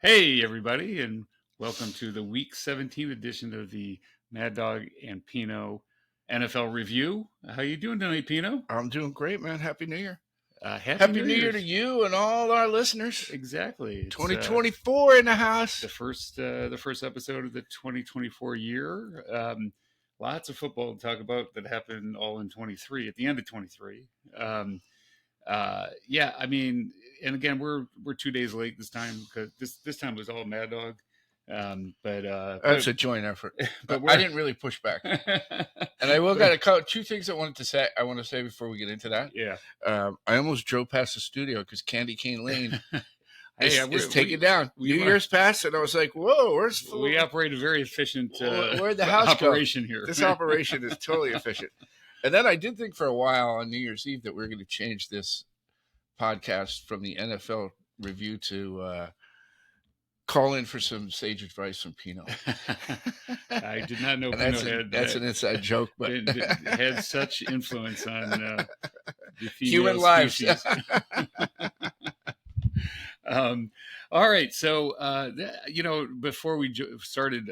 Hey, everybody, and welcome to the Week 17 edition of the Maddog and Pino NFL review. How you doing tonight, Pino? I'm doing great, man. Happy New Year. Happy New New Year Year's. to you and all our listeners. Exactly. It's 2024 in the house. the first episode of the 2024 year. Lots of football to talk about that happened all in 23 at the end of 23. Yeah, I mean, and again, we're 2 days late this time because this time was all Mad Dog. That's a joint effort. But I didn't really push back. And I will got two things I want to say before we get into that. Yeah. I almost drove past the studio because Candy Cane Lane is we- taken down. we- New Year's passed, and I was like, "Whoa, we operate a very efficient where'd the house operation here. This operation is totally efficient." And then I did think for a while on New Year's Eve that we were going to change this podcast from the NFL review to call in for some sage advice from Pino. I did not know And that's an inside joke, but had such influence on the human lives. species. All right, so before we started,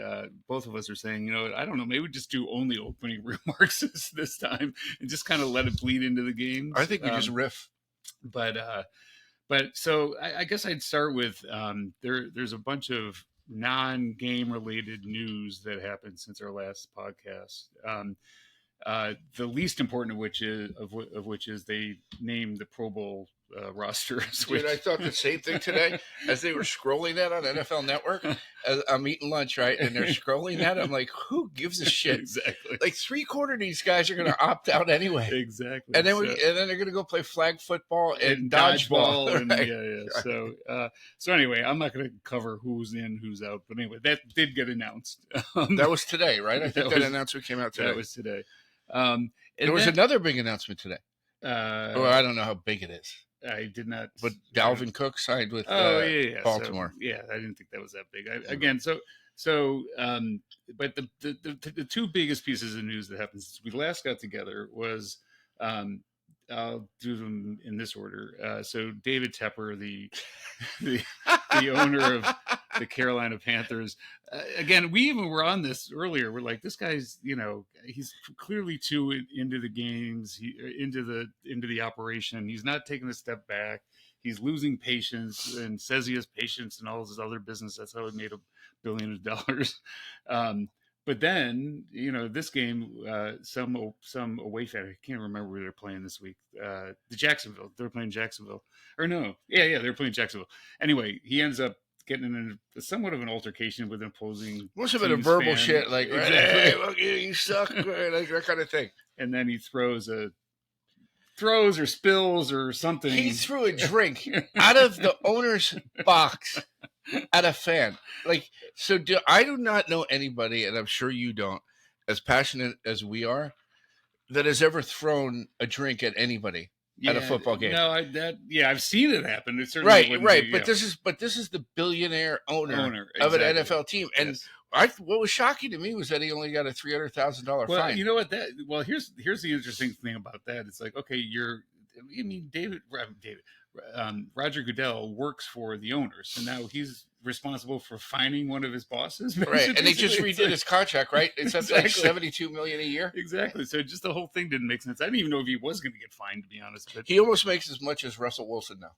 both of us are saying, I don't know, maybe we just do only opening remarks this time and just kind of let it bleed into the games. I think we just riff. But so I guess I'd start with there's a bunch of non-game related news that happened since our last podcast. The least important of which is they named the Pro Bowl roster. Dude, I thought the same thing today as they were scrolling that on NFL Network. As I'm eating lunch, right, and they're scrolling that. I'm like, who gives a shit? Exactly. Like 3/4 of these guys are going to opt out anyway. Exactly. And then then they're going to go play flag football and dodgeball. And, right? Yeah. So anyway, I'm not going to cover who's in, who's out. But anyway, that did get announced. That was today, right? I think that was- announcement came out today. That was today. There was another big announcement today. I don't know how big it is. I did not. But Dalvin Cook signed with yeah. Baltimore. So, I didn't think that was that big. But the two biggest pieces of news that happened since we last got together was, I'll do them in this order. So David Tepper, the owner of the Carolina Panthers, again, we even were on this earlier. We're like, this guy's, he's clearly too into the games, into the operation. He's not taking a step back. He's losing patience and says he has patience and all this other business. That's how he made $1 billion. But then, this game, some away fan, I can't remember where they're playing this week. Jacksonville. They're playing Jacksonville. Or no. Yeah, they're playing Jacksonville. Anyway, he ends up getting in somewhat of an altercation with opposing. Must have been a verbal shit, like, exactly. Hey, look, you suck, like that kind of thing. And then he throws or spills or something. He threw a drink out of the owner's box at a fan. I do not know anybody, and I'm sure you don't, as passionate as we are, that has ever thrown a drink at anybody at a football game. No, I've seen it happen. It certainly right. But this is the billionaire owner of an NFL team, and yes. What was shocking to me was that he only got a $300,000 Well, fine. you know what? Here's the interesting thing about that. It's like, okay, Roger Goodell works for the owner, so now he's responsible for fining one of his bosses, right? And they just redid his contract, right? It's exactly. like $72 million a year. Exactly. So just the whole thing didn't make sense. I didn't even know if he was going to get fined, to be honest. But he almost makes as much as Russell Wilson now.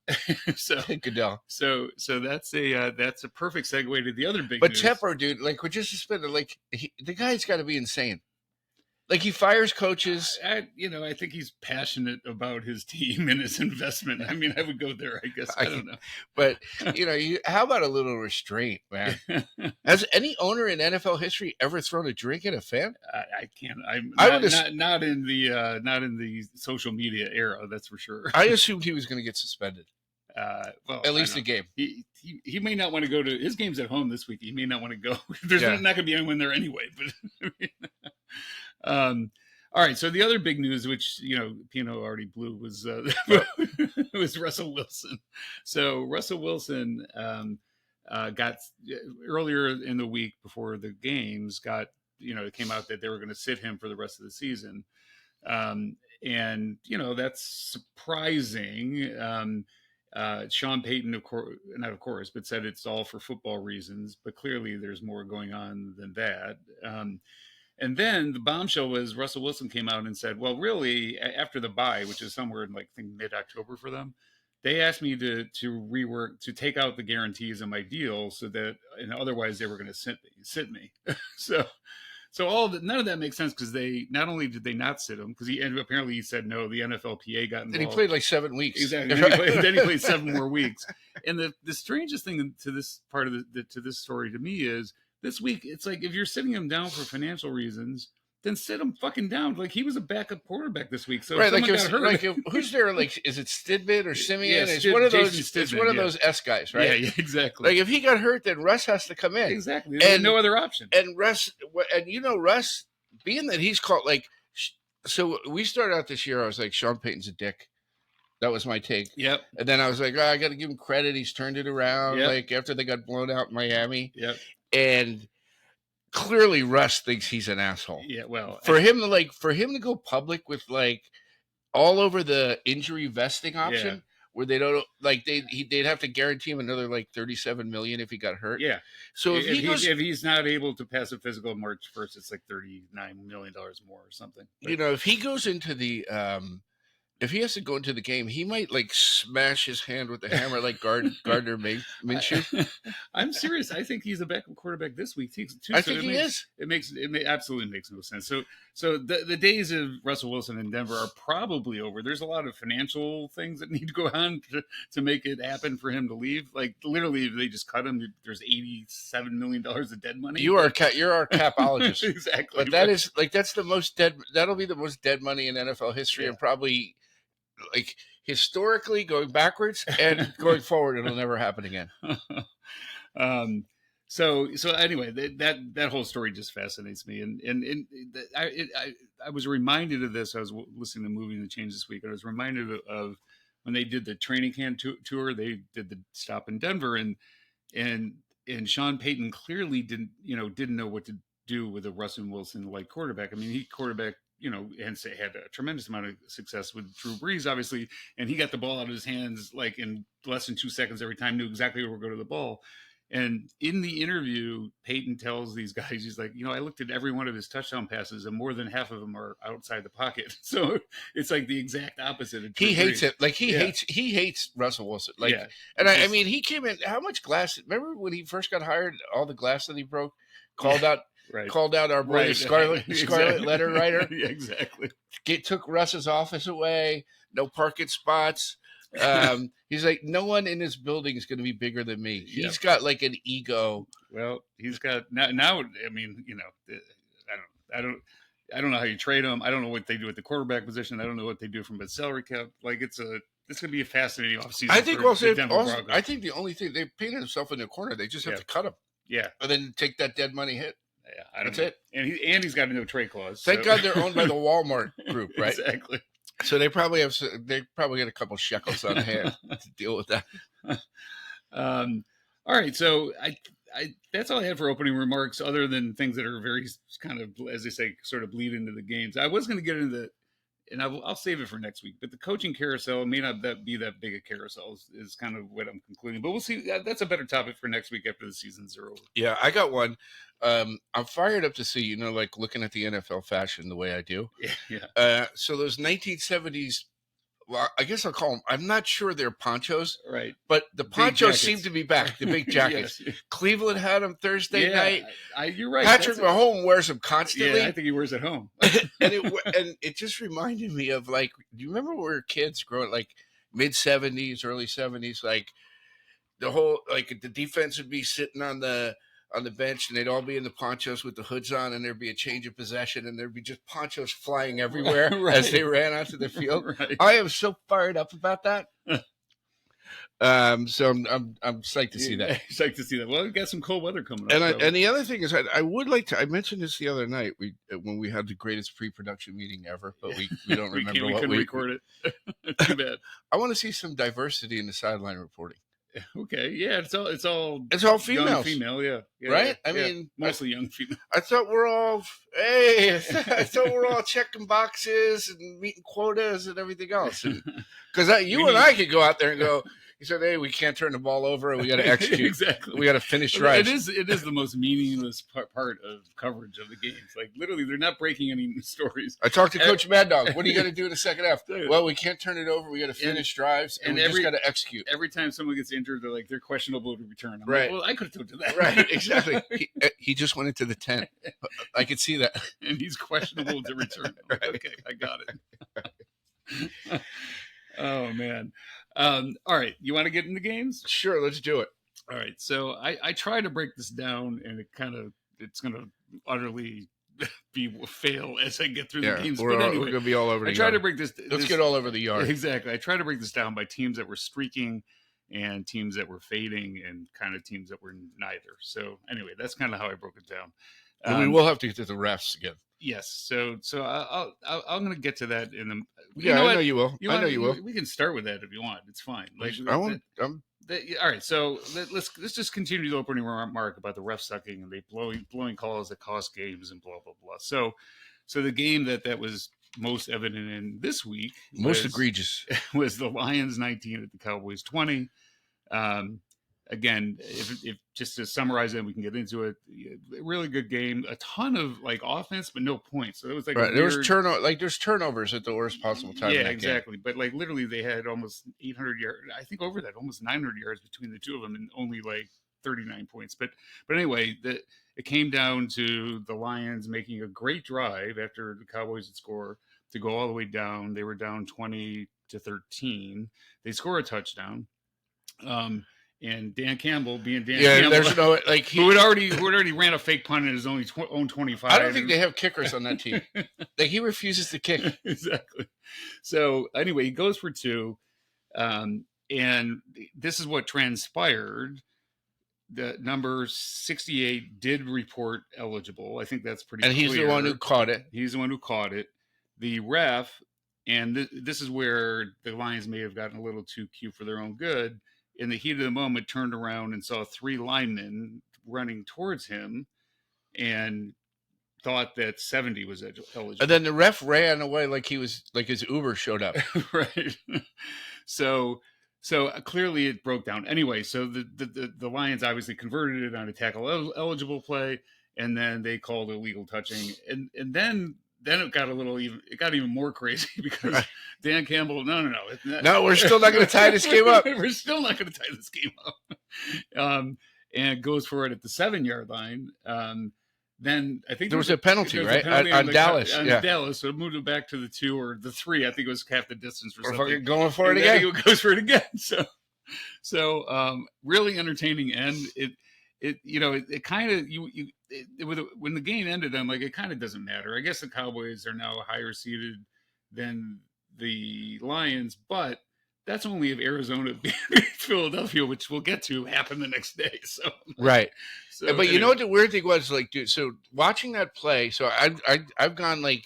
So Goodell. So that's a perfect segue to the other big. But news. Tepper, dude, we're just suspended. The guy's got to be insane. Like, he fires coaches. I think he's passionate about his team and his investment. I mean, I would go there, I guess. I don't know. But, how about a little restraint, man? Has any owner in NFL history ever thrown a drink at a fan? I can't. Not in the social media era, that's for sure. I assumed he was going to get suspended. At least a game. He may not want to go to his games at home this week. He may not want to go. There's not going to be anyone there anyway. But all right. So the other big news, which Pino already blew, was was Russell Wilson. So Russell Wilson got earlier in the week before the games it came out that they were going to sit him for the rest of the season, and that's surprising. Sean Payton, not of course, but said it's all for football reasons. But clearly, there's more going on than that. And then the bombshell was Russell Wilson came out and said, "Well, really, after the bye, which is somewhere in like I think mid-October for them, they asked me to rework to take out the guarantees in my deal so that, and otherwise they were going to sit me." so none of that makes sense because they not only did they not sit him because apparently he said no, the NFLPA got involved. And he played like 7 weeks. Exactly. Then he played 7 more weeks. And the strangest thing to this part of to this story to me is this week it's like if you're sitting him down for financial reasons, then sit him fucking down. Like he was a backup quarterback this week. So right, if someone got hurt. Like who's there? Like is it Stidman or Simeon? Yeah, it's one of those. Stidman, it's one of those S guys, right? Yeah, exactly. Like if he got hurt, then Russ has to come in. Exactly. There's no other option. And Russ, Russ, being that he's called like, so we started out this year. I was like, Sean Payton's a dick. That was my take. Yep. And then I was like, I got to give him credit. He's turned it around. Yep. Like after they got blown out in Miami. Yep. And clearly Russ thinks he's an asshole. Yeah. Well, for him to go public with like all over the injury vesting option where they don't like they'd have to guarantee him another like $37 million if he got hurt. Yeah. So if he's not able to pass a physical March 1st, it's like $39 million more or something. But, if he goes into the if he has to go into the game, he might like smash his hand with the hammer like Gardner Minshew. I'm serious. I think he's a backup quarterback this week too. I think he is. It absolutely makes no sense. So the days of Russell Wilson in Denver are probably over. There's a lot of financial things that need to go on to make it happen for him to leave. Like literally, if they just cut him, there's $87 million of dead money. You're our capologist. Exactly. But that's the most dead. That'll be the most dead money in NFL history, and probably. Like historically going backwards and going forward, it'll never happen again. So anyway, that whole story just fascinates me. And I was reminded of this. I was listening to Moving the Change this week. And I was reminded of when they did the training camp tour, they did the stop in Denver and Sean Payton clearly didn't know what to do with a Russell Wilson like quarterback. I mean, he quarterback, and had a tremendous amount of success with Drew Brees, obviously, and he got the ball out of his hands like in less than 2 seconds every time, knew exactly where to go to the ball. And in the interview, Peyton tells these guys, he's like, I looked at every one of his touchdown passes, and more than half of them are outside the pocket. So it's like the exact opposite. Of he hates it. Like he hates Russell Wilson. Like, and I mean, he came in. How much glass? Remember when he first got hired? All the glass that he broke, called out. Right. Called out our brother Scarlet letter writer. Yeah, exactly. Took Russ's office away. No parking spots. He's like, no one in this building is going to be bigger than me. He's got like an ego. Well, he's got now. I mean, I don't know how you trade him. I don't know what they do at the quarterback position. I don't know what they do from a salary cap. Like it's going to be a fascinating offseason. I think I think the only thing they painted himself in the corner. They just have to cut him. Yeah, and then take that dead money hit. Yeah, that's it. And he's got a no trade clause. Thank God they're owned by the Walmart group, right? Exactly. So they probably get a couple shekels on hand to deal with that. All right, so I that's all I had for opening remarks, other than things that are very kind of, as they say, sort of bleed into the games. I was going to get into and I'll save it for next week. But the coaching carousel may not be that big a carousel is kind of what I'm concluding. But we'll see. That's a better topic for next week after the seasons are over. Yeah, I got one. I'm fired up to see, like looking at the NFL fashion the way I do. Yeah. So those 1970s, well, I guess I'll call them, I'm not sure they're ponchos. Right. But the ponchos seem to be back, the big jackets. Yes. Cleveland had them Thursday night. You're right. Patrick Mahomes wears them constantly. Yeah, I think he wears at home. and it just reminded me of, like, do you remember when we were kids growing, like mid-70s, early 70s, like the whole, like the defense would be sitting on the bench and they'd all be in the ponchos with the hoods on, and there'd be a change of possession and there'd be just ponchos flying everywhere as they ran onto the field. Right. I am so fired up about that. So I'm psyched to see that. Psyched to see that. Well, we've got some cold weather coming up. And the other thing is, I would like to. I mentioned this the other night when we had the greatest pre-production meeting ever, but we don't remember we couldn't record it. Too bad. I want to see some diversity in the sideline reporting. Okay, yeah, it's all females, young female, yeah, right? I mean, mostly young female. I thought we're all checking boxes and meeting quotas and everything else, because you and I could go out there and go, He said, "Hey, we can't turn the ball over. We got to execute. Exactly. We got to finish drives." It is the most meaningless part of coverage of the games. Like literally, they're not breaking any stories. I talked to Coach Maddog. What are you going to do in the second half? Well, we can't turn it over. We got to finish drives, and we just got to execute. Every time someone gets injured, they're questionable to return. I'm right. Like, well, I could have told you that. Right. Exactly. He just went into the tent. I could see that, and he's questionable to return. Like, okay, I got it. Oh man. All right, you want to get into games? Sure, let's do it. All right, so I try to break this down, and it's going to utterly fail as I get through the games. But anyway, we're going to be all over the yard. I try to break this. Let's get all over the yard. Exactly. I try to break this down by teams that were streaking and teams that were fading and kind of teams that were neither. So anyway, that's kind of how I broke it down. We will have to get to the refs again. Yes. So I'm going to get to that in the. I know you will. I know you will. We can start with that if you want. It's fine. Like all right. So let's just continue the opening remark about the ref sucking and they blowing calls that cost games and blah blah blah. So the game that was most evident in this week, most egregious, was the Lions 19 at the Cowboys 20. Again, if just to summarize it, we can get into it. Really good game, a ton of like offense, but no points. So it was like there's turnovers at the worst possible time. Yeah, exactly. But like literally, they had almost 800 yards. I think over that, almost 900 yards between the two of them, and only like 39 points. But anyway, it came down to the Lions making a great drive after the Cowboys had scored to go all the way down. They were down 20-13. They score a touchdown. And Dan Campbell, being Dan Campbell, there's no who had already ran a fake punt in his own 25. I don't think they have kickers on that team. Like he refuses to kick. Exactly. So anyway, he goes for 2, and this is what transpired. The number 68 did report eligible. I think that's pretty. And he's clear. The one who caught it. He's the one who caught it. The ref, and this is where the Lions may have gotten a little too cute for their own good. In the heat of the moment, turned around and saw 3 linemen running towards him and thought that 70 was eligible. And then the ref ran away like his Uber showed up. Right. So clearly it broke down. Anyway, so the Lions obviously converted it on a tackle eligible play, and then they called illegal touching. And then it got even more crazy because Dan Campbell, no, we're still not going to tie this game up. We're still not going to tie this game up. And goes for it at the 7-yard line. Then I think there was a penalty, right? On Dallas. Dallas. So it moved it back to the 2 or the 3. I think it was half the distance or something. Fucking going for it again. It goes for it again. So really entertaining, and it kind of when the game ended, I'm like, it kind of doesn't matter. I guess the Cowboys are now higher seeded than the Lions, but that's only if Arizona beat Philadelphia, which we'll get to, happened the next day. So right. So, but anyway. You know what the weird thing was, like, dude. So watching that play, so I've gone like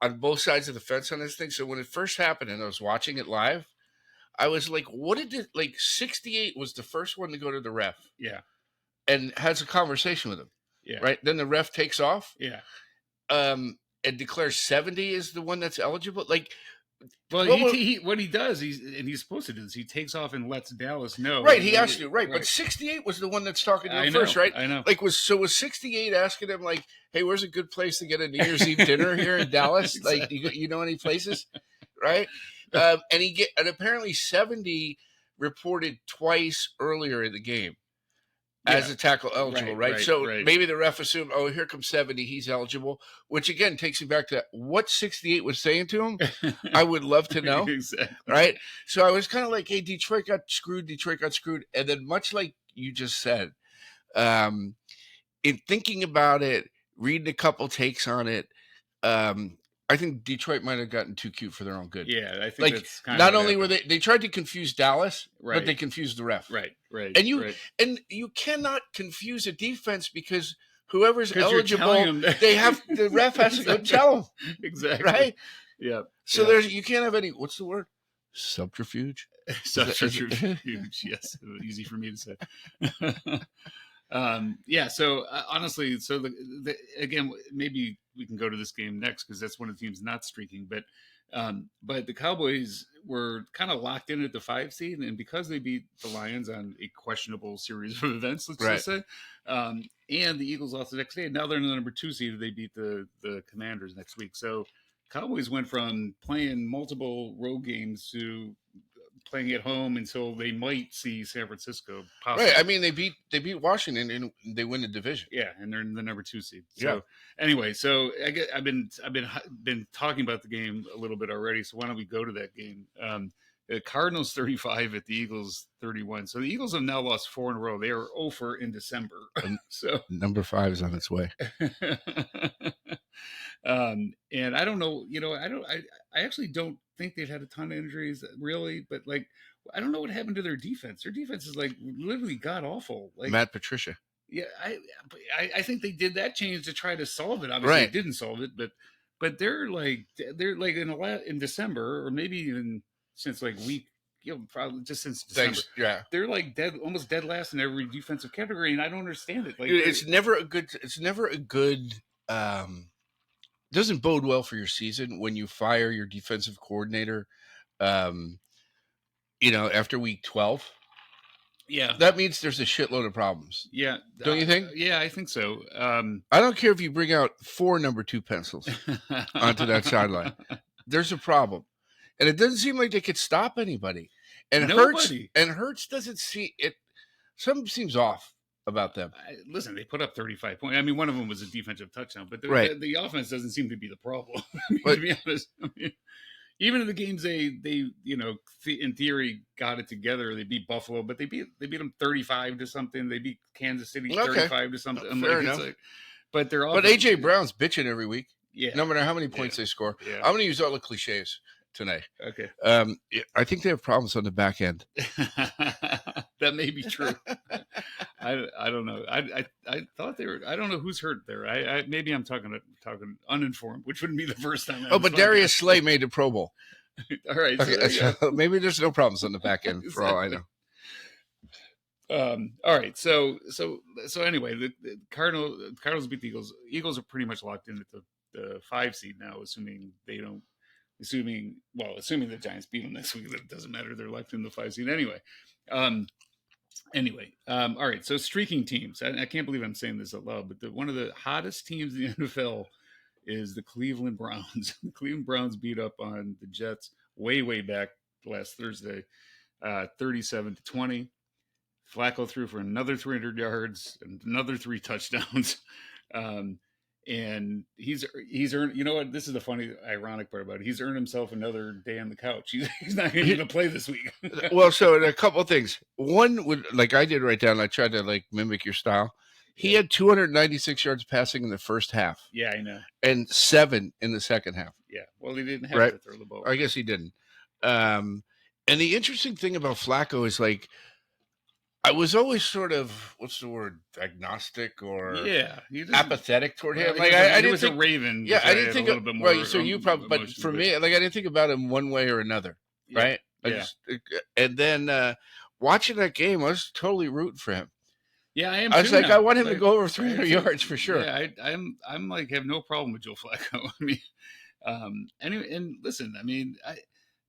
on both sides of the fence on this thing. So when it first happened and I was watching it live, I was like, what did it like? 68 was the first one to go to the ref. Yeah. And has a conversation with him. Yeah. Right. Then the ref takes off. Yeah. And declares 70 is the one that's eligible. Like, well, what he does, he's supposed to do this. He takes off and lets Dallas know. Right. He has to. Right. But 68 was the one that's talking to him first, right? I know. Like, was 68 asking him like, hey, where's a good place to get a New Year's Eve dinner here in Dallas? Exactly. Like, you know any places? Right. And apparently 70 reported twice earlier in the game. As a tackle eligible, right? So maybe the ref assumed, oh, here comes 70, he's eligible, which again takes me back to what 68 was saying to him. I would love to know, exactly. Right? So I was kind of like, hey, Detroit got screwed, and then much like you just said, in thinking about it, reading a couple takes on it, I think Detroit might have gotten too cute for their own good. Yeah, I think that's kind not only were they tried to confuse Dallas, but they confused the ref. Right. And you cannot confuse a defense because whoever's eligible, the ref has to go tell them. Exactly. Right? Yeah. So you can't have any, what's the word? Subterfuge? Subterfuge. Yes. Easy for me to say. So honestly, so again, maybe we can go to this game next because that's one of the teams not streaking, but But the Cowboys were kind of locked in at the 5 seed, and because they beat the Lions on a questionable series of events, let's Right. just say, and the Eagles lost the next day. Now they're in the number 2 seed. They beat the Commanders next week. So Cowboys went from playing multiple road games to playing at home until they might see San Francisco possibly. Right. I mean, they beat Washington and they win the division. Yeah, and they're in the number 2 seed. So Yeah. anyway, so I've been talking about the game a little bit already. So why don't we go to that game? The Cardinals 35 at the Eagles 31. So the Eagles have now lost 4 in a row. They are 0 in December. So number 5 is on its way. And I don't know, I actually don't think they've had a ton of injuries really, but like, I don't know what happened to their defense. Their defense is like literally god awful. Like Matt Patricia. Yeah, I think they did that change to try to solve it. Obviously, Right. They didn't solve it, but they're like in December, or maybe even since like probably just since December. Thanks. Yeah. They're like almost dead last in every defensive category, and I don't understand it. Like Dude, it's never a good. Doesn't bode well for your season when you fire your defensive coordinator. After week 12. Yeah, that means there's a shitload of problems. Yeah, don't you think? Yeah, I think so. I don't care if you bring out 4 number 2 pencils onto that sideline. There's a problem, and it doesn't seem like they could stop anybody. And Hurts doesn't see it. Something seems off about them. Listen, they put up 35 points. I mean, one of them was a defensive touchdown, but the offense doesn't seem to be the problem. To be honest, even in the games they in theory got it together. They beat Buffalo, but they beat them 35 to something. They beat Kansas City 35 to something. Fair enough. But AJ Brown's bitching every week. Yeah, no matter how many points they score. Yeah. I'm going to use all the cliches tonight. Okay. I think they have problems on the back end. That may be true. I don't know. I thought they were. I don't know who's hurt there. I maybe I'm talking uninformed, which wouldn't be the first time. But Darius Slay made the Pro Bowl. All right. Okay, so maybe there's no problems on the back end for all I know. All right. So anyway, the Cardinals beat the Eagles. Eagles are pretty much locked in at the 5 seed now, assuming the Giants beat them next week. That doesn't matter. They're locked in the 5 seed anyway. All right. So streaking teams. I can't believe I'm saying this out loud, but one of the hottest teams in the NFL is the Cleveland Browns. The Cleveland Browns beat up on the Jets way back last Thursday, 37-20. Flacco threw for another 300 yards and another 3 touchdowns. And he's earned, you know what? This is the funny, ironic part about it. He's earned himself another day on the couch. He's not going to play this week. Well, so a couple of things. One would, like I did write down, I tried to like mimic your style. He had 296 yards passing in the first half. Yeah, I know. And 7 in the second half. Yeah. Well, he didn't have to throw the ball. I guess he didn't. And the interesting thing about Flacco is like, I was always sort of, what's the word, agnostic or apathetic toward him. Like I didn't think a Raven. Yeah, I didn't think a little bit more. Right, so you probably, but for me, like I didn't think about him one way or another. Right. And then watching that game, I was totally rooting for him. Yeah, I am. I was like, I want him to go over 300 yards for sure. Yeah, I'm like have no problem with Joe Flacco. I mean, anyway, and listen, I mean,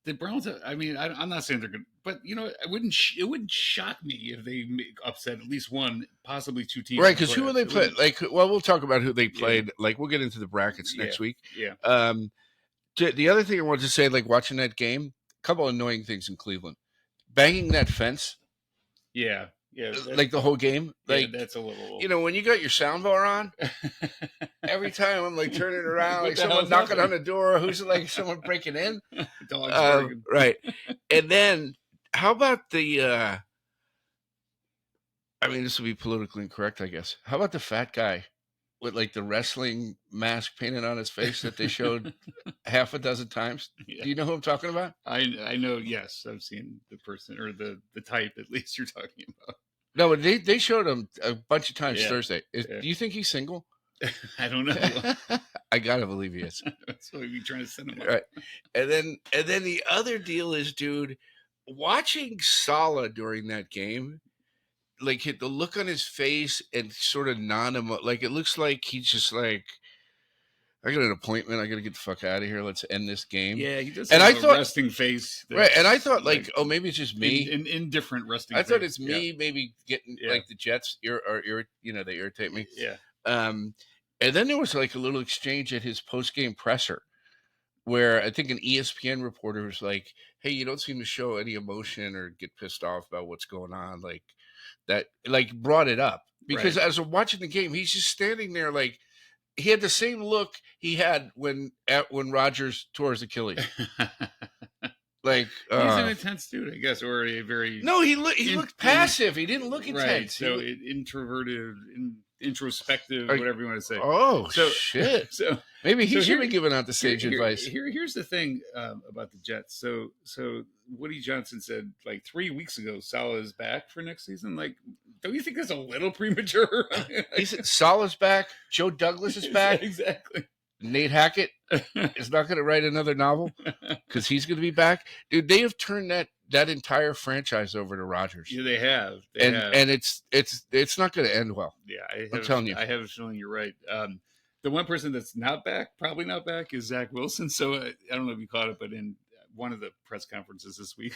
the Browns. I mean, I'm not saying they're good, but it wouldn't shock me if they upset at least one, possibly 2 teams. Right? Because who will they play? Like, well, we'll talk about who they played. Yeah. Like, we'll get into the brackets next week. Yeah. The other thing I wanted to say, like watching that game, a couple of annoying things in Cleveland, banging that fence. Yeah. Yeah, like the whole game. Like that's a little. When you got your soundbar on, every time I'm like turning around, like someone knocking on the door, who's like someone breaking in. Dogs barking. Right. And then how about the? I mean, this will be politically incorrect, I guess. How about the fat guy with like the wrestling mask painted on his face that they showed half a dozen times? Yeah. Do you know who I'm talking about? I know. Yes, I've seen the person or the type at least you're talking about. No, but they showed him a bunch of times Thursday. Do you think he's single? I don't know. I gotta believe he is. That's what you're trying to send him. Right. And then the other deal is, dude, watching Saleh during that game, like the look on his face and sort of like it looks like he's just like I got an appointment. I got to get the fuck out of here. Let's end this game. Yeah, he does And have I a thought, resting face. right? And I thought, like, oh, maybe it's just me. An indifferent resting I face. thought it's me maybe getting, like, the Jets, they irritate me. Yeah. And then there was, like, a little exchange at his post-game presser where I think an ESPN reporter was like, hey, you don't seem to show any emotion or get pissed off about what's going on. Like, that, like, brought it up. Because as we're watching the game, he's just standing there, like, he had the same look he had when Rodgers tore his Achilles. Like, he's an intense dude, I guess, or a very he looked passive. He didn't look intense. Right. So introverted, introspective, whatever you want to say. Oh, shit! So maybe he should be giving out the sage advice. Here's the thing about the Jets. So Woody Johnson said like 3 weeks ago, Saleh is back for next season. Like, don't you think that's a little premature? He said Saleh's back. Joe Douglas is back. Exactly. Nate Hackett is not going to write another novel because he's going to be back. Dude, they have turned that entire franchise over to Rodgers. Yeah, they have. And it's not going to end well. Yeah, I'm telling you. I have a feeling you're right. The one person that's probably not back, is Zach Wilson. So I don't know if you caught it, but in one of the press conferences this week,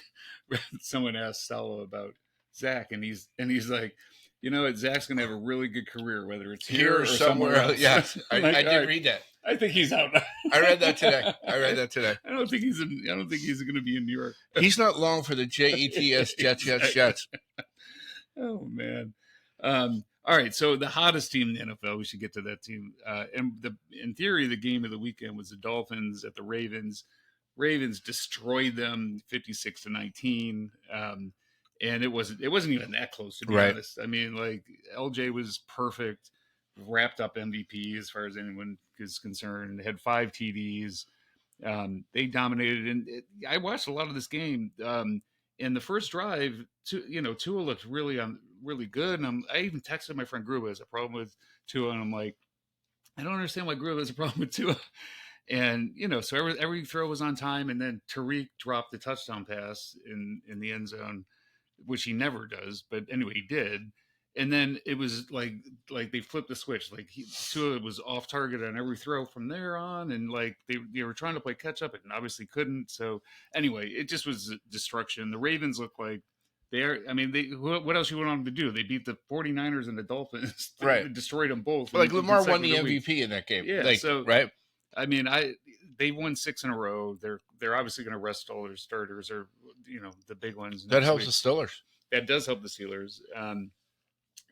someone asked Saleh about Zach, and he's like, you know what, Zach's going to have a really good career, whether it's here or somewhere else. Yes, I did read that. I think he's out now. I read that today. I don't think he's going to be in New York. He's not long for the Jets. Jets. Oh man. All right. So the hottest team in the NFL. We should get to that team. In theory, the game of the weekend was the Dolphins at the Ravens. Ravens destroyed them 56-19. And it wasn't even that close, to be honest. I mean, like, LJ was perfect, wrapped up MVP as far as anyone is concerned. Had 5 TDs. They dominated, and I watched a lot of this game. In the first drive, Tua looked really good, and I even texted my friend Gruba has a problem with Tua, and I'm like, I don't understand why Gruba has a problem with Tua. And so every throw was on time, and then Tariq dropped the touchdown pass in the end zone, which he never does, but anyway, he did. And then it was like they flipped the switch. Like Tua was off target on every throw from there on, and like they were trying to play catch up and obviously couldn't. So anyway, it just was destruction. The Ravens look like what else you want them to do? They beat the 49ers and the Dolphins. They destroyed them both. Like Lamar won the MVP in that game. Yeah, right. I mean, they won 6 in a row. They're obviously going to rest all their starters, or the big ones. That helps the Steelers. That does help the Steelers.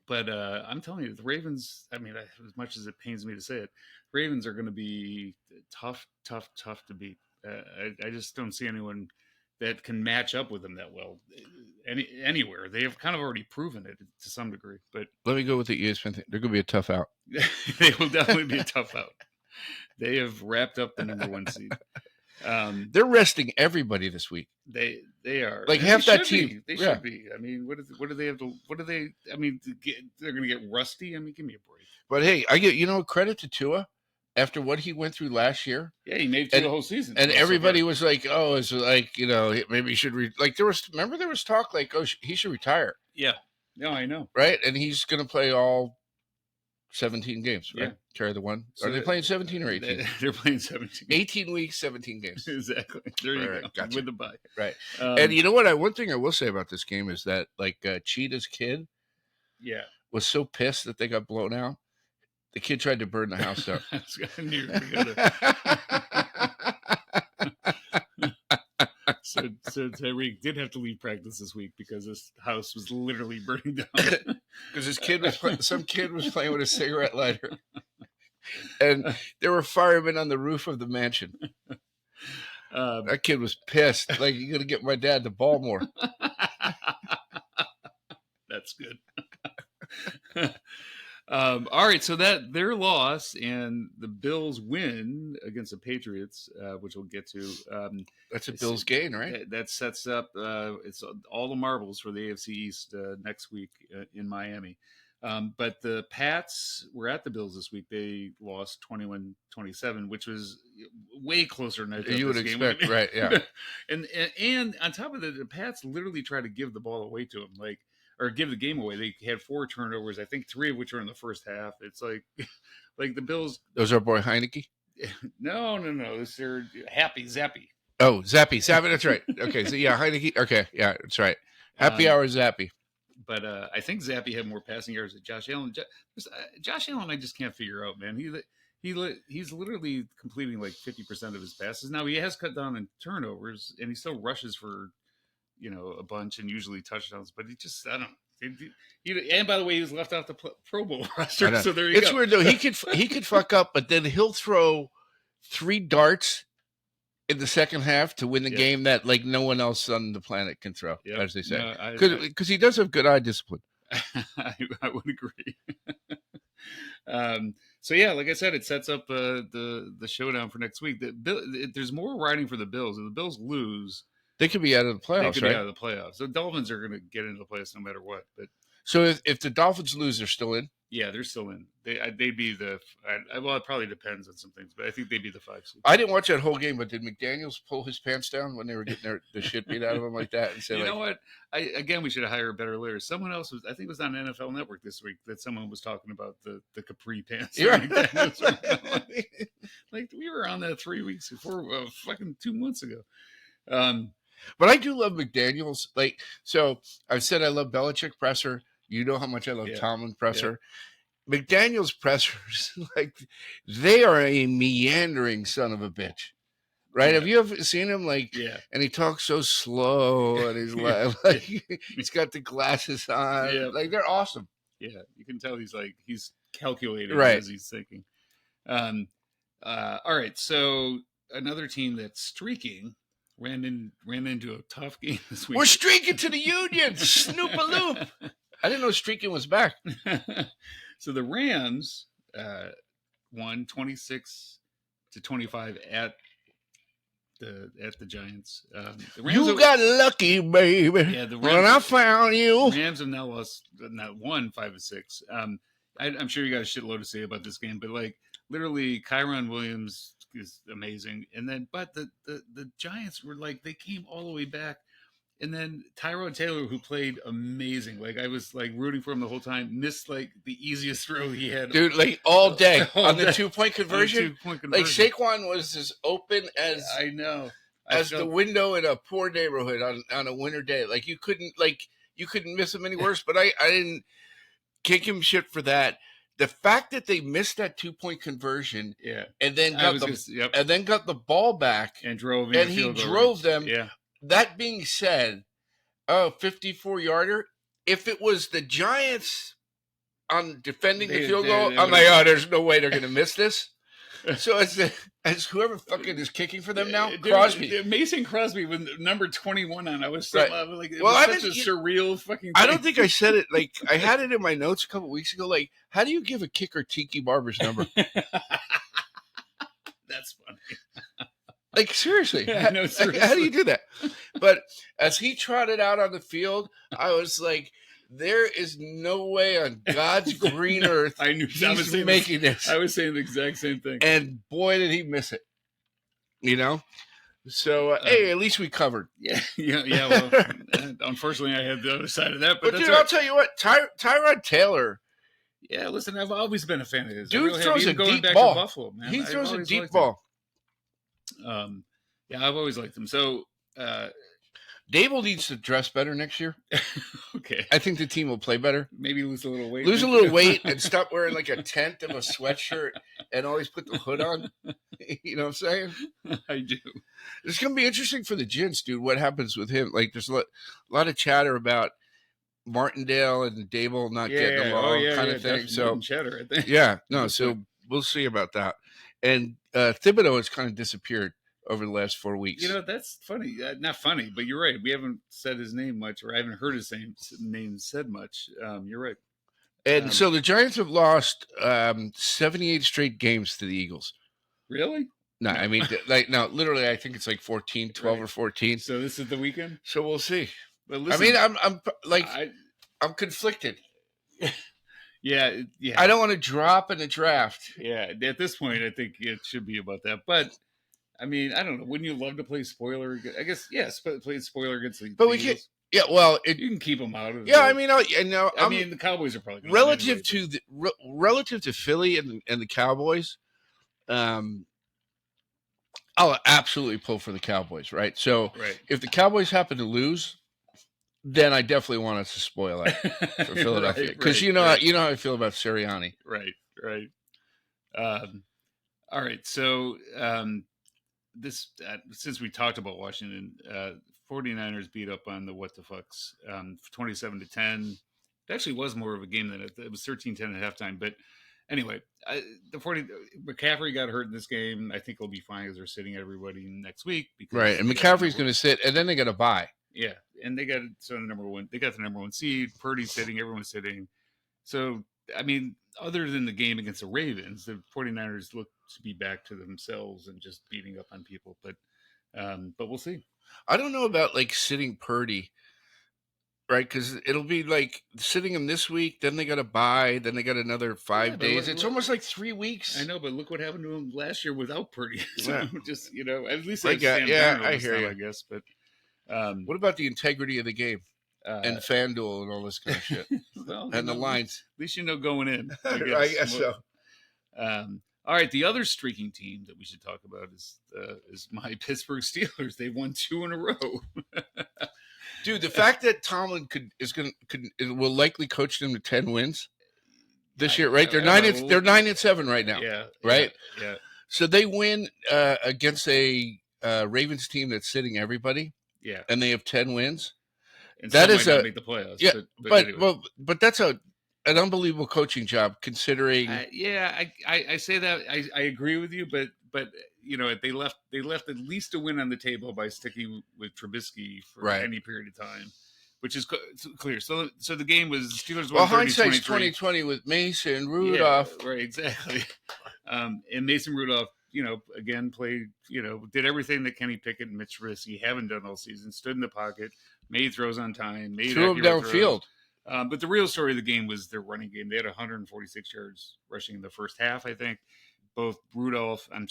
But I'm telling you, the Ravens. I mean, as much as it pains me to say it, Ravens are going to be tough to beat. I just don't see anyone that can match up with them that well anywhere. They have kind of already proven it to some degree. But let me go with the ESPN thing. They're going to be a tough out. They will definitely be a tough out. They have wrapped up the number 1 seed. They're resting everybody this week. They are like half that team. They should be. I mean, what do they have to? What do they? I mean, they're going to get rusty. I mean, give me a break. But hey, I get credit to Tua after what he went through last year. Yeah, he made it through the whole season, and everybody was like, "Oh, it's like maybe he should." There was talk like, "Oh, he should retire." Yeah, no, I know, right? And he's going to play all 17 games, right? Yeah. Carry the one. So are they playing 17 or 18? They're playing 17. 18 weeks, 17 games. Exactly. There you go. Gotcha. With the bye. Right. And you know what? One thing I will say about this game is that, like, Cheetah's kid was so pissed that they got blown out. The kid tried to burn the house down. I knew you were So Tyreek did have to leave practice this week because this house was literally burning down. Because some kid was playing with a cigarette lighter, and there were firemen on the roof of the mansion. That kid was pissed. Like, you got to get my dad to Baltimore. That's good. All right, so that their loss and the Bills win against the Patriots, which we'll get to. That's a Bills gain, right? That sets up it's all the marbles for the AFC East next week in Miami. But the Pats were at the Bills this week. They lost 21-27, which was way closer than you would expect, right? Yeah. and on top of that, the Pats literally tried to give the ball away to them, or give the game away. They had 4 turnovers, I think 3 of which were in the first half. It's like the Bills. Those are boy Heineke? No. This are Happy Zappy. Oh, Zappy. That's right. Okay, so yeah, Heineke. Okay, yeah, that's right. Happy hour Zappy. But I think Zappy had more passing yards than Josh Allen. Josh Allen, I just can't figure out, man. He's literally completing like 50% of his passes. Now he has cut down in turnovers, and he still rushes for a bunch and usually touchdowns. But he just I don't. And by the way, he was left off the Pro Bowl roster. So there you go. It's weird though. He could fuck up, but then he'll throw 3 darts in the second half to win the game that like no one else on the planet can throw, as they say. Because he does have good eye discipline. I would agree. So yeah, like I said, it sets up the showdown for next week. There's more riding for the Bills. If the Bills lose, they could be out of the playoffs. They could be out of the playoffs. The Dolphins are going to get into the playoffs no matter what. But so if the Dolphins lose, they're still in. Yeah, they're still in. They'd be the well. It probably depends on some things, but I think they'd be the 5 seed. I didn't watch that whole game, but did McDaniels pull his pants down when they were getting the shit beat out of him like that? And say, you know what? We should have hired a better lawyer. Someone else was. I think it was on NFL Network this week that someone was talking about the capri pants. Right. Like we were on that 3 weeks before, fucking 2 months ago. But I do love McDaniels. Like, so I've said I love Belichick presser. You know how much I love Tomlin presser. Yeah. McDaniels pressers, like, they are a meandering son of a bitch. Right? Yeah. Have you ever seen him? Like, and he talks so slow, and he's like he's got the glasses on. Yeah. Like, they're awesome. Yeah, you can tell he's calculating as he's thinking. All right, so another team that's streaking ran into a tough game this week. We're streaking to the Union, Snoop-a-loop. I didn't know streaking was back. So the Rams won 26-25 at the Giants. The Rams got lucky, baby. Yeah, the Rams, when I found you. Rams have now won 5-6. I'm sure you got a shitload to say about this game, but like literally, Kyron Williams is amazing, and then but the Giants were like they came all the way back. And then Tyrod Taylor, who played amazing, like I was like rooting for him the whole time, missed like the easiest throw he had, dude, like all day on the 2-point conversion. Like Saquon was as open as I know as the window in a poor neighborhood on a winter day. Like you couldn't miss him any worse. But I didn't kick him shit for that. The fact that they missed that 2-point conversion, and then got the ball back and drove them. Yeah. That being said, 54-yarder. If it was the Giants on defending the field goal, I'm like, there's no way they're going to miss this. So as whoever fucking is kicking for them now, Crosby. Mason Crosby with number 21 on. I was so like, it was such a surreal fucking thing. I don't think I said it. Like, I had it in my notes a couple weeks ago. Like, how do you give a kicker Tiki Barber's number? That's funny. Like, seriously, how do you do that? But as he trotted out on the field, I was like, there is no way on God's green earth he's making this. I was saying the exact same thing. And boy, did he miss it. You know? So, hey, at least we covered. Yeah. Well, unfortunately, I had the other side of that. But dude, I'll tell you what, Tyrod Taylor. Yeah, listen, I've always been a fan of his. Dude throws a deep ball. Buffalo, man. He throws a deep ball. I've always liked him. So, Dable needs to dress better next year. Okay. I think the team will play better. Maybe lose a little weight. And stop wearing like a tent of a sweatshirt and always put the hood on. You know what I'm saying? I do. It's going to be interesting for the Gents, dude, what happens with him. Like, there's a lot of chatter about Martindale and Dable not getting along kind of thing. So, chatter, I think. Yeah. No, so we'll see about that. And Thibodeau has kind of disappeared over the last 4 weeks. You know, that's funny. Not funny, but you're right. We haven't said his name much, or I haven't heard his name said much. You're right. And so the Giants have lost 78 straight games to the Eagles. Really? No, I mean, literally, I think it's like 12 or 14. So this is the weekend? So we'll see. But listen, I mean, I'm conflicted. Yeah. I don't want to drop in the draft. Yeah, at this point, I think it should be about that. But I mean, I don't know. Wouldn't you love to play spoiler? I guess play spoiler against the. But we can. Yeah, well, you can keep them out of. Yeah, I mean, the Cowboys are probably relative to Philly and the Cowboys. I'll absolutely pull for the Cowboys, right? So Right. if the Cowboys happen to lose, then I definitely want us to spoil it for Philadelphia, because you know how I feel about Sirianni. Right. Right. Um, all right. So this since we talked about Washington, 49ers beat up on the what the fucks 27-10. It actually was more of a game than it was 13-10 at halftime. But anyway, the 40 McCaffrey got hurt in this game. I think he'll be fine because they're sitting everybody next week because Right, and they got the McCaffrey's going to sit, and then they got to bye. yeah, and they got so the number one. They got the number one seed. Purdy's sitting. Everyone's sitting. So I mean, other than the game against the Ravens, the 49ers look to be back to themselves and just beating up on people. But we'll see. I don't know about like sitting Purdy, right? Because it'll be like sitting him this week, then they got to bye, then they got another 5 days. It's almost like 3 weeks. I know, but look what happened to him last year without Purdy. So Yeah. just at least Like, Sam yeah, Darnold I this hear time, you. I guess. But What about the integrity of the game and FanDuel and all this kind of shit well, and the lines? At least you know going in. I guess so. All right, the other streaking team that we should talk about is my Pittsburgh Steelers. They won 2 in a row. Dude, the fact that Tomlin will likely coach them to 10 wins this year, right? They're 9-7 right now. Yeah, right. Yeah. So they win against a Ravens team that's sitting everybody. Yeah, and they have 10 wins. And that is might not make the playoffs. Yeah, but anyway. but that's an unbelievable coaching job considering. I say that I agree with you, but they left at least a win on the table by sticking with Trubisky for any period of time, which is clear. So the game was Steelers. Well, hindsight's 2020 with Mason Rudolph. Yeah, right, exactly. And Mason Rudolph, again played, did everything that Kenny Pickett and Mitch Trubisky haven't done all season. Stood in the pocket, made throws on time, threw him downfield. But the real story of the game was their running game. They had 146 yards rushing in the first half, I think. Both Warren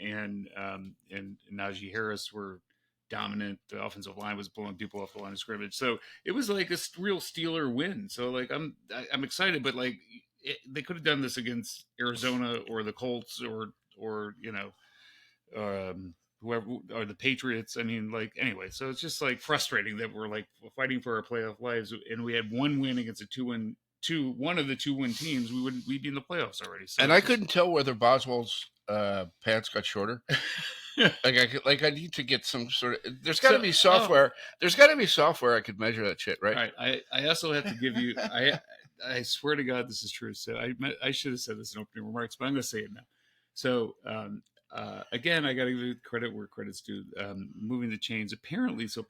and Najee Harris were dominant. The offensive line was blowing people off the line of scrimmage. So it was like a real Steeler win. So like I'm excited, but like they could have done this against Arizona or the Colts or whoever, or the Patriots. I mean, like, anyway, so it's just like frustrating that we're like fighting for our playoff lives, and we had one win against one of the 2-win teams. We'd be in the playoffs already. So and I couldn't tell whether Boswell's pants got shorter. I need to get some sort of. There's got to be software. There's got to be software I could measure that shit, right? All right. I also have to give you. I swear to God, this is true. So I should have said this in opening remarks, but I'm going to say it now. So again, I got to give you credit where credit's due. Moving the chains, apparently. So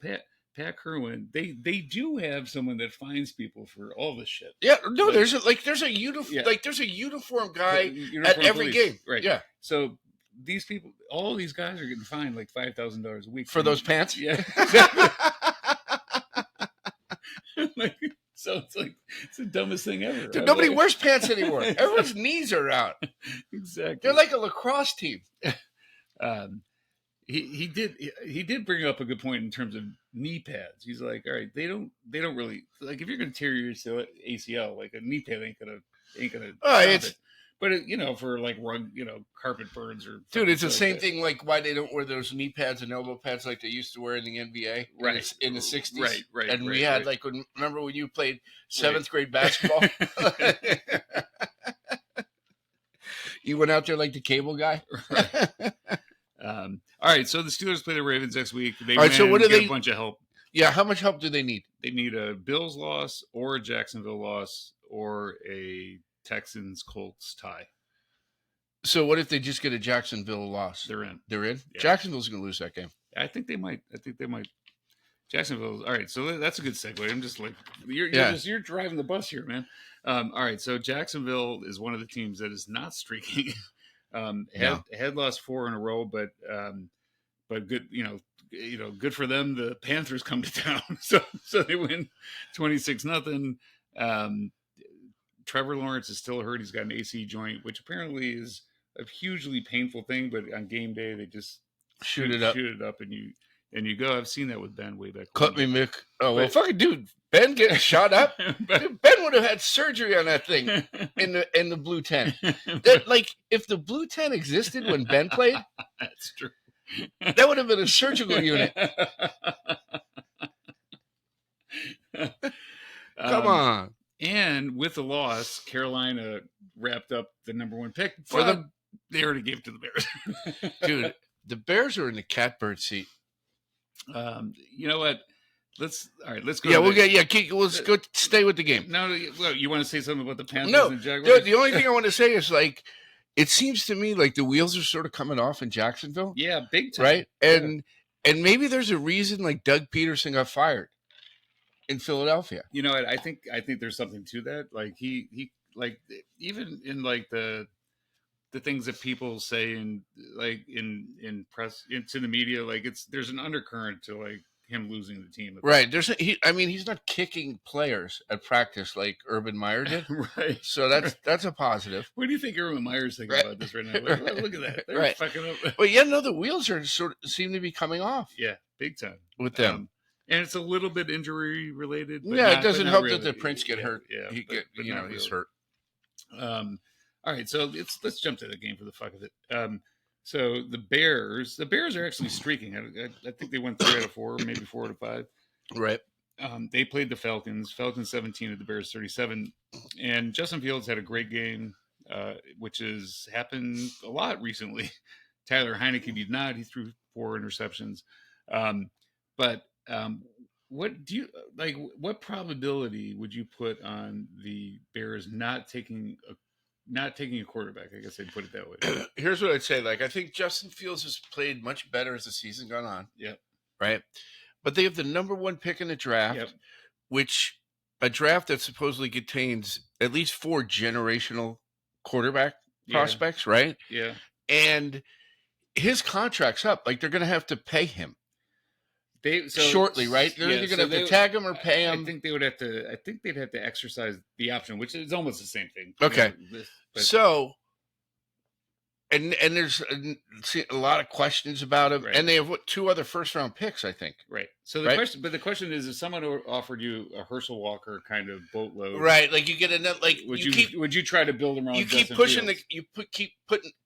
Pat Kerwin, they do have someone that finds people for all this shit. Yeah, no, like, there's a uniform guy at every game, right? Yeah. So these people, all these guys are getting fined like $5,000 a week for those pants. Yeah, exactly. So it's the dumbest thing ever. Dude, nobody wears pants anymore. Everyone's knees are out. Exactly. They're like a lacrosse team. He did bring up a good point in terms of knee pads. He's like, all right, they don't really, like, if you're going to tear your ACL, like a knee pad ain't gonna. It. But for like rug, carpet burns or. Dude, it's the same thing. Like why they don't wear those knee pads and elbow pads like they used to wear in the NBA, right? In the '60s, right. And we had like remember when you played seventh grade basketball? You went out there like the cable guy. Right. All right, so the Steelers play the Ravens next week. So what do they? A bunch of help. Yeah, how much help do they need? They need a Bills loss or a Jacksonville loss or a Texans Colts tie. So what if they just get a Jacksonville loss? They're in. Yeah. Jacksonville's going to lose that game. I think they might. Jacksonville. All right, so that's a good segue. I'm just like you're driving the bus here, man. All right, so Jacksonville is one of the teams that is not streaking. Had lost 4 in a row, but good, good for them. The Panthers come to town, so they win 26-0. Trevor Lawrence is still hurt. He's got an AC joint, which apparently is a hugely painful thing. But on game day, they just shoot it up, and you And you go, I've seen that with Ben way back. Cut me, Mick. Oh, well, But- fucking dude. Ben getting shot up? But- Dude, Ben would have had surgery on that thing in the blue tent. That, like, if the blue tent existed when Ben played, That's true. that would have been a surgical unit. Come on. And with the loss, Carolina wrapped up the number 1 pick they already gave it to the Bears. Dude, the Bears are in the catbird seat. You know what? Let's go. Yeah, let's go stay with the game. No, well, you want to say something about the Panthers No, and Jaguars? the only thing I want to say is, like, it seems to me like the wheels are sort of coming off in Jacksonville. Yeah, big time. Right? And maybe there's a reason, like, Doug Peterson got fired in Philadelphia. You know, I think there's something to that. Like he like even in like the things that people say in in press into the media, like there's an undercurrent to like him losing the team. Right. He's not kicking players at practice like Urban Meyer did. Right. So that's a positive. What do you think Urban Meyer's thinking about this right now? Like, look at that. They're fucking up. But yeah, no, the wheels are seem to be coming off. Yeah, big time with them. And it's a little bit injury related. But it doesn't help that the Prince get hurt. Yeah, he's hurt. All right, so let's jump to the game for the fuck of it. So the Bears are actually streaking. I think they went 3 out of 4, maybe 4 out of 5. Right. They played the Falcons 17 at the Bears 37, and Justin Fields had a great game, which has happened a lot recently. Tyler Heineke did not. He threw 4 interceptions. But what do you like? What probability would you put on the Bears not taking a quarterback? I guess I'd put it that way. Here's what I'd say. Like, I think Justin Fields has played much better as the season gone on. Yep. Right. But they have the number 1 pick in the draft, which a draft that supposedly contains at least 4 generational quarterback prospects. Right. Yeah. And his contract's up. Like, they're going to have to pay him. Shortly, right? They're either going to have to tag him or pay him. I think they would have to. I think they'd have to exercise the option, which is almost the same thing. Okay, so and there's a lot of questions about him, and they have 2 other first-round picks, I think. Right. So the question is, if someone offered you a Herschel Walker kind of boatload, right? Like you get another, like would you try to build around? You keep pushing keep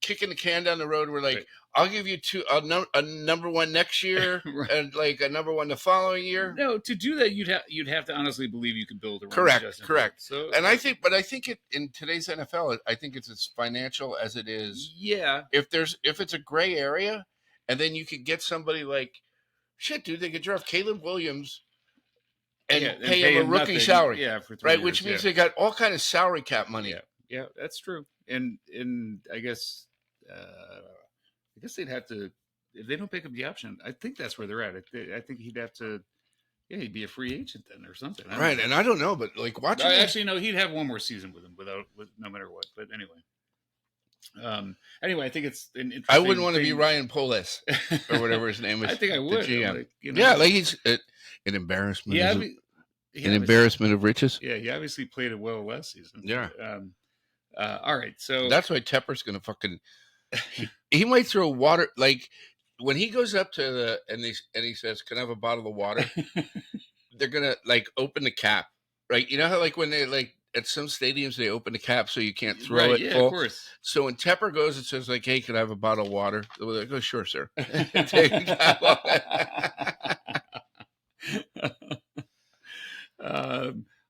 kicking the can down the road. We're like, I'll give you a number 1 next year, and like a number 1 the following year. No, to do that, you'd have to honestly believe you could build around. Correct. So, and I think it in today's NFL, I think it's as financial as it is. Yeah. If it's a gray area, and then you could get somebody like, shit, dude, they could draft Caleb Williams and pay him a rookie salary. Yeah, for 3 right, years, which means they got all kind of salary cap money. Yeah, that's true. And I guess they'd have to, if they don't pick up the option. I think that's where they're at. I think he'd have to. Yeah, he'd be a free agent then or something. Right, and I don't know, but like watching. Actually, no, he'd have 1 more season with him with no matter what. But anyway. I think it's an interesting. I wouldn't want to be Ryan Polis or whatever his name is. I think I would. Like, like he's an embarrassment. Yeah, an embarrassment of riches. Yeah, he obviously played it well last season. Yeah. All right, so that's why Tepper's going to fucking. He might throw water, like when he goes up to and he says, "Can I have a bottle of water?" They're gonna like open the cap, right? You know how like when they like. At some stadiums, they open the cap so you can't throw it full. Of course. So when Tepper goes and says, like, hey, can I have a bottle of water? They're like, oh, sure, sir. Take the cap off.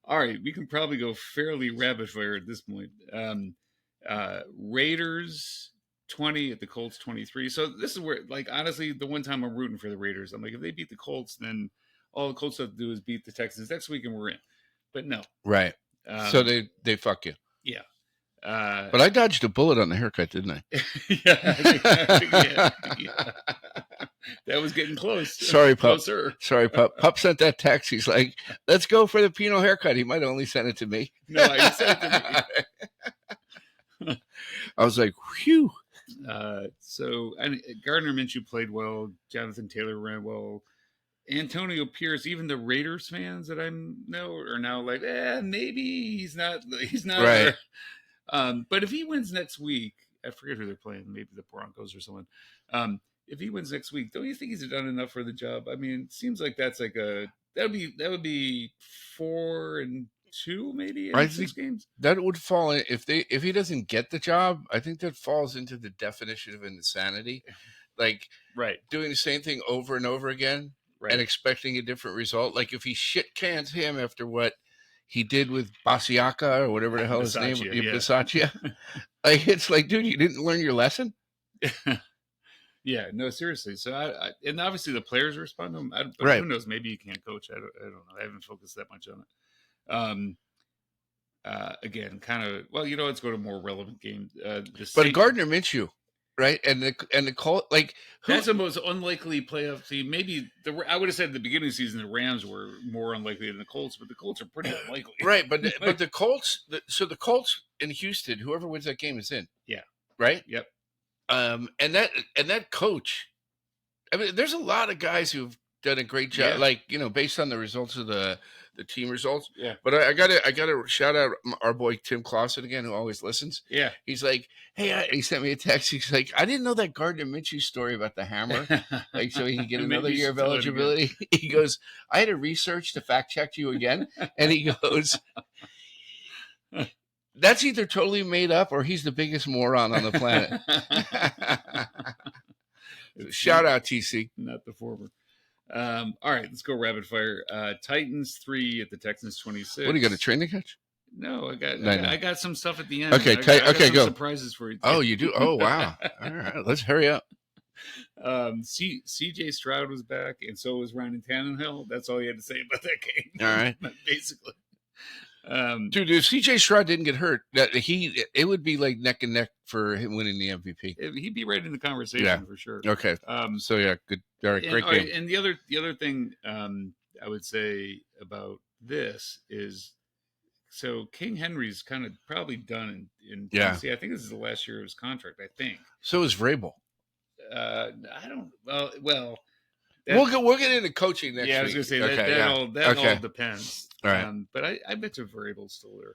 All right. We can probably go fairly rapid fire at this point. Raiders 20 at the Colts 23. So this is where, like, honestly, the one time I'm rooting for the Raiders, I'm like, if they beat the Colts, then all the Colts have to do is beat the Texans next week and we're in. But no. Right. So they fuck you. Yeah. But I dodged a bullet on the haircut, didn't I? Yeah. That was getting close. Sorry, Pup. Closer. Sorry, Pup. Pup sent that text. He's like, let's go for the Pino haircut. He might have only sent it to me. No, he sent it to me. I was like, whew. So Gardner Minshew played well. Jonathan Taylor ran well. Antonio Pierce, even the Raiders fans that I know are now like, maybe he's not right. But if he wins next week, I forget who they're playing, maybe the Broncos or someone. if he wins next week, don't you think he's done enough for the job? I mean, it seems like that's like that would be 4-2 maybe I in think 6 games. that would fall in if he doesn't get the job. I think that falls into the definition of insanity, like Right, doing the same thing over and over again and right. expecting a different result. Like if he shit cans him after what he did with Basiaka or whatever the hell his name, Bisaccia, yeah. Bisaccia. Like it's like, dude, you didn't learn your lesson. Yeah, no, seriously. So and obviously the players respond to him, but Right. who knows? Maybe you can't coach. I don't know. I haven't focused that much on it. Again, kind of. Well, let's go to a more relevant game. But Gardner Minshew, right? And the Colt, like that's the most unlikely playoff team. Maybe I would have said at the beginning of the season the Rams were more unlikely than the Colts, but the Colts are pretty unlikely. Right, but the Colts. So the Colts in Houston, whoever wins that game is in. Yeah. Right. Yep. And that coach. I mean, there's a lot of guys who've done a great job, Yeah. like based on the results of the team results. Yeah. But I gotta shout out our boy Tim Clausen again, who always listens. Yeah. He's like, hey, he sent me a text. He's like, I didn't know that Gardner Minshew story about the hammer, like so he can get another year of eligibility. He goes, I had to research to fact check you again, and he goes, that's either totally made up or he's the biggest moron on the planet. Shout out TC. Not the former. All right, let's go rapid fire. Titans 3 at the Texans 26. What do you got, a train to catch? No, I got some stuff at the end. Okay, I got some go. Surprises for you. Oh, you do? Oh, wow. All right, let's hurry up. CJ Stroud was back, and so was Ryan Tannehill. That's all you had to say about that game. All right, basically. Dude, if CJ Stroud didn't get hurt, it would be like neck and neck for him winning the MVP. He'd be right in the conversation for sure. Okay. So yeah, good. All right, great game. And the other thing I would say about this is, so King Henry's kind of probably done in Tennessee. I think this is the last year of his contract. I think. So is Vrabel. I don't. Well. We'll get into coaching next week. Yeah, I was going to say that all depends. All right. But I bet you Vrabel's still there.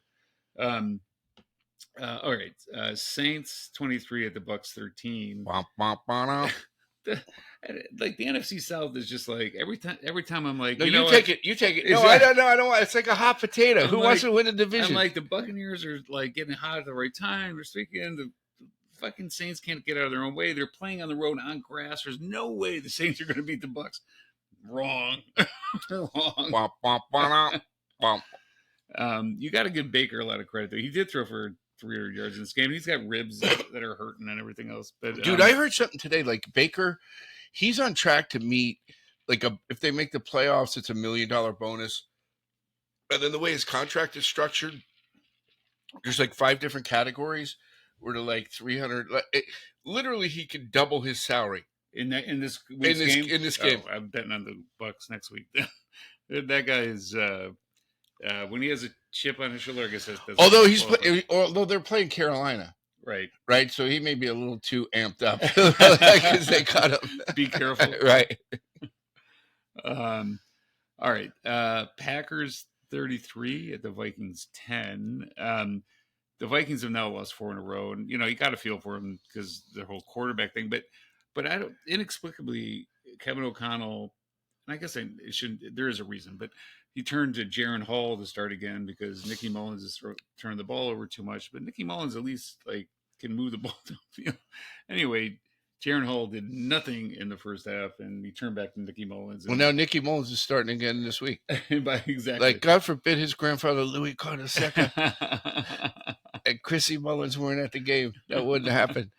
All right. Saints 23 at the Bucks 13. Like the NFC South is just like every time I'm like, no, you take it. No, I don't know. I don't want. It's like a hot potato. Who wants to win a division? I'm like, the Buccaneers are like getting hot at the right time. This weekend, the fucking Saints can't get out of their own way. They're playing on the road on grass. There's no way the Saints are going to beat the Bucks. Wrong. You got to give Baker a lot of credit though. He did throw for 300 yards in this game. He's got ribs that are hurting and everything else. But dude, I heard something today. Like Baker, he's on track to meet if they make the playoffs, it's $1 million bonus. And then the way his contract is structured, there's like 5 different categories. Where to like 300. Literally, he could double his salary in this game. I'm betting on the Bucks next week. That guy is when he has a chip on his shoulder. I guess that's although they're playing Carolina, right. So he may be a little too amped up because they cut him. Be careful, right? All right. Packers 33 at the Vikings 10. The Vikings have now lost 4 in a row, and you got to feel for them because the whole quarterback thing. But I don't inexplicably Kevin O'Connell. And I guess it shouldn't. There is a reason, but he turned to Jaron Hall to start again because Nicky Mullins has turned the ball over too much. But Nicky Mullins at least can move the ball downfield. Anyway, Jaron Hall did nothing in the first half, and he turned back to Nicky Mullins. Well, now Nicky Mullins is starting again this week. Exactly. Like, God forbid his grandfather Louis caught a second, and Chrissy Mullins weren't at the game. That wouldn't happen.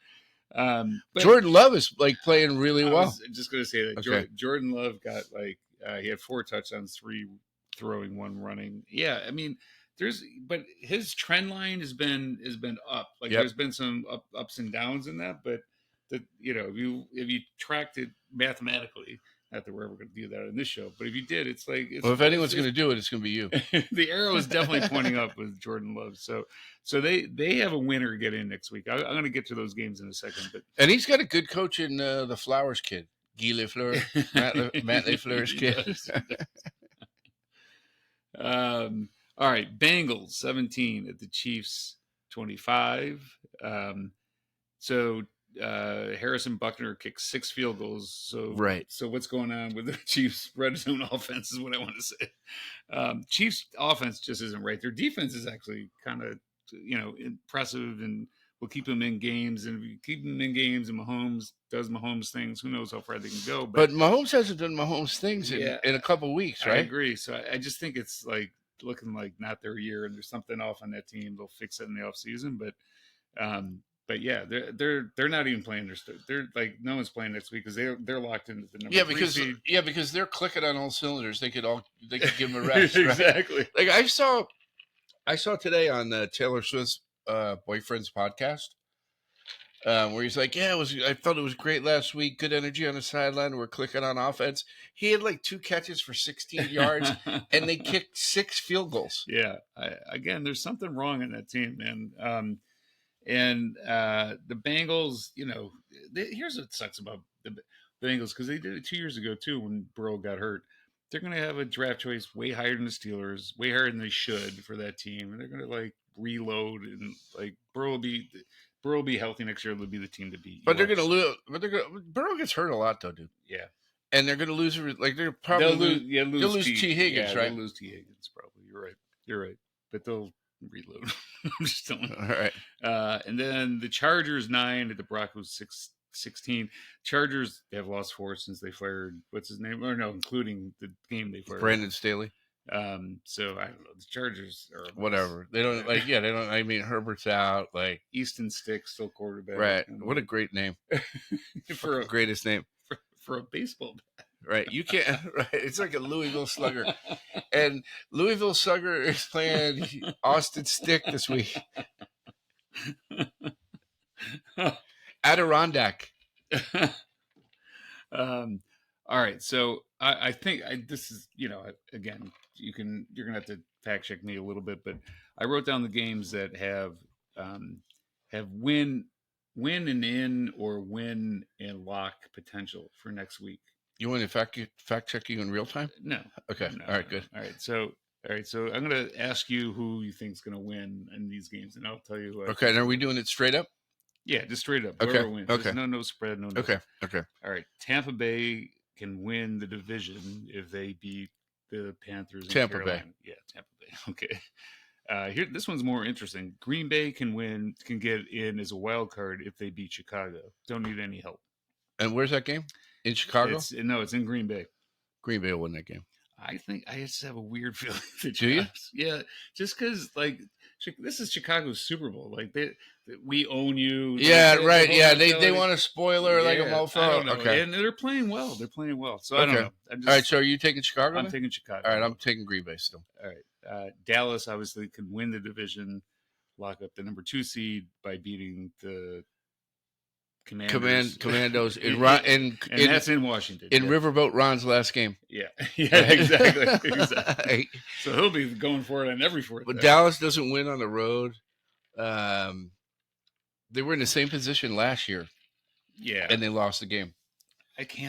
Jordan Love is playing really well. I was just going to say that Jordan Love got he had 4 touchdowns, 3 throwing, 1 running. Yeah, I mean, but his trend line has been up. There's been some ups and downs in that, but if you tracked it mathematically, not that we're ever going to do that in this show, but if you did, it's like if anyone's going to do it, it's going to be you. The arrow is definitely pointing up with Jordan Love. So they have a winner get in next week. I'm going to get to those games in a second, and he's got a good coach in the Flowers kid, Guy Lafleur, Matt Lafleur's kid. All right, Bengals 17 at the Chiefs 25. So Harrison Buckner kicked 6 field goals. So Right. So what's going on with the Chiefs' red zone offense is what I want to say. Chiefs' offense just isn't right. Their defense is actually kind of impressive and will keep them in games. And if you keep them in games, and Mahomes does Mahomes things, who knows how far they can go. But Mahomes hasn't done Mahomes things Yeah, in a couple of weeks, I right? agree. So I just think it's like looking like not their year, and there's something off on that team. They'll fix it in the offseason, but yeah, they're not even playing. They're like no one's playing next week because they're locked into the number 3 seed. Because they're clicking on all cylinders. They could give them a rest. Exactly. Right? Like I saw today on Taylor Swift's boyfriend's podcast. Where he's like, yeah, I felt it was great last week. Good energy on the sideline. We're clicking on offense. He had like 2 catches for 16 yards, and they kicked 6 field goals. Yeah, again, there's something wrong in that team, man. And the Bengals, here's what sucks about the Bengals, because they did it 2 years ago too when Burrow got hurt. They're going to have a draft choice way higher than the Steelers, way higher than they should for that team, and they're going to like reload and like Burrow will be healthy next year. They'll be the team to beat. But they're going to lose. Burrow gets hurt a lot though, dude. Yeah, and they're going to lose. Like they're probably they'll lose T. Higgins, right? They'll lose T. Higgins probably. You're right. But they'll reload. I'm just telling you. All right. And then the Chargers 9 at the Broncos 16. Chargers have lost 4 since they fired what's his name? Or no, including the game they fired Brandon Staley. So I don't know. The Chargers are whatever. They don't like. Yeah, they don't. I mean, Herbert's out. Like Easton Stick still quarterback. Right. What a great name. For greatest name for a baseball bat. Right. You can't. Right. It's like a Louisville Slugger, and Louisville Slugger is playing Austin Stick this week. Adirondack. All right, so I think this is again you're gonna have to fact check me a little bit, but I wrote down the games that have win and in or win and lock potential for next week. You want to fact check you in real time? No. Okay. No, all right. Good. All right. So I'm gonna ask you who you think is gonna win in these games, and I'll tell you. Okay. And are we doing it straight up? Yeah, just straight up. Okay. Whoever wins. Okay. There's no spread. No. Okay. Okay. All right. Tampa Bay can win the division if they beat the Panthers. Tampa Bay. Yeah, Tampa Bay. Okay. Here, this one's more interesting. Green Bay can get in as a wild card if they beat Chicago. Don't need any help. And where's that game? In Chicago? It's in Green Bay. Green Bay will win that game. I think I just have a weird feeling. Do you? Yeah, just because like this is Chicago's Super Bowl. Like we own you. Yeah, right. Yeah, they want a spoiler like a mofo. I don't know. Okay, and they're playing well. So I don't know. All right, so are you taking Chicago? I'm taking Chicago. All right, I'm taking Green Bay still. All right, Dallas obviously can win the division, lock up the number 2 seed by beating the Commandos in that's in Washington. In Riverboat Ron's last game. Yeah, exactly. So he'll be going for it on every fourth. But Dallas doesn't win on the road. They were in the same position last year. Yeah, and they lost the game.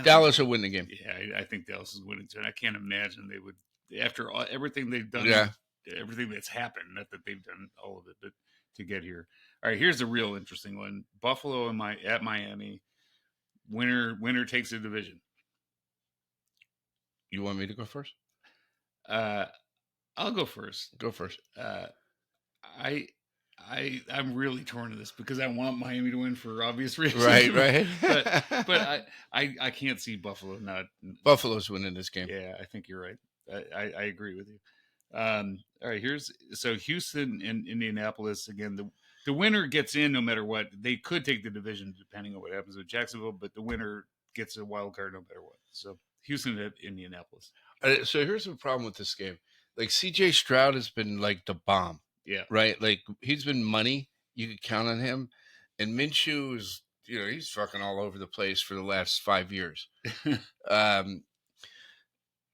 Dallas will win the game. Yeah, I think Dallas is winning too. And I can't imagine they would after everything they've done. Yeah, everything that's happened. Not that they've done all of it, but to get here. All right, here's a real interesting one. Buffalo at Miami. Winner takes the division. You want me to go first? I'll go first. Go first. I'm really torn to this because I want Miami to win for obvious reasons. Right. but I can't see Buffalo not. Buffalo's winning this game. Yeah, I think you're right. I agree with you. All right, so Houston and Indianapolis again. The winner gets in no matter what. They could take the division depending on what happens with Jacksonville, but the winner gets a wild card no matter what. So Houston at Indianapolis. So here's the problem with this game. Like CJ Stroud has been like the bomb. Yeah. Right? Like he's been money. You could count on him. And Minshew is, he's fucking all over the place for the last 5 years. But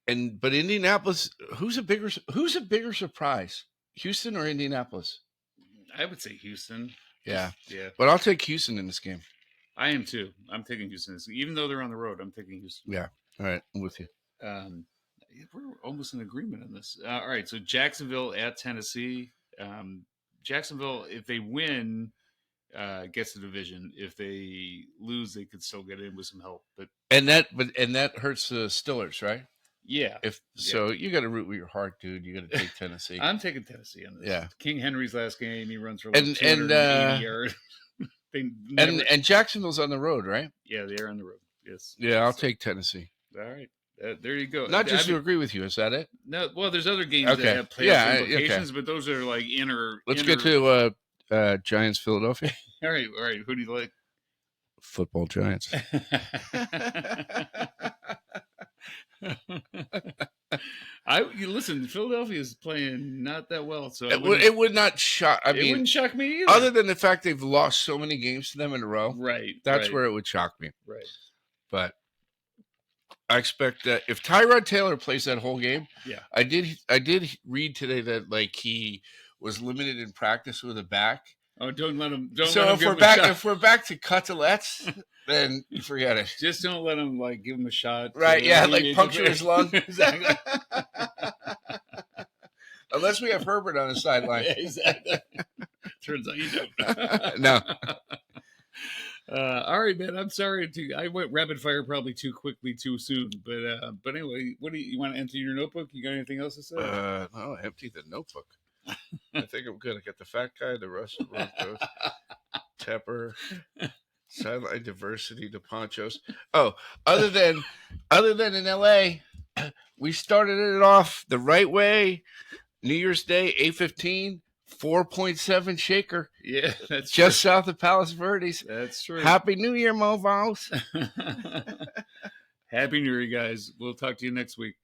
Indianapolis, who's a bigger surprise? Houston or Indianapolis? I would say Houston. Yeah. Yeah. But I'll take Houston in this game. I am too. I'm taking Houston. Even though they're on the road, I'm taking Houston. Yeah. All right. I'm with you. We're almost in agreement on this. All right. So Jacksonville at Tennessee. Jacksonville, if they win, gets the division. If they lose, they could still get in with some help. But that hurts the Stillers, right? yeah, If so, you got to root with your heart, dude. You got to take Tennessee. I'm taking Tennessee on this. Yeah. King Henry's last game, he runs for like 280 yards. And Jacksonville's on the road, right? Yeah, they are on the road. Yes. Yeah, I'll take Tennessee. All right. There you go. Not just to agree with you. Is that it? No. Well, there's other games that have playoff implications, but those are like inner. Let's get to Giants Philadelphia. All right. Who do you like? Football Giants. Listen. Philadelphia is playing not that well, so it would not shock. It wouldn't shock me either. Other than the fact they've lost so many games to them in a row, right? That's where it would shock me, right? But I expect that if Tyrod Taylor plays that whole game, yeah, I did read today that like he was limited in practice with a back. Oh, don't let him. If we're back to cutalettes, then forget it. Just don't let him like give him a shot. Right? Yeah, like puncture his lung. Exactly. Unless we have Herbert on the sideline. Yeah, exactly. Turns out you don't. No. All right, man. I'm sorry I went rapid fire probably too quickly, too soon. But anyway, what do you want to empty your notebook? You got anything else to say? No, empty the notebook. I think I'm gonna get the fat guy, the Russell Broncos, Tepper, sideline diversity, the ponchos. Oh, other than in LA, we started it off the right way. New Year's Day, 8:15, 4.7 shaker. Yeah, that's just south of Palos Verdes. That's true. Happy New Year, Movos. Happy New Year, guys. We'll talk to you next week.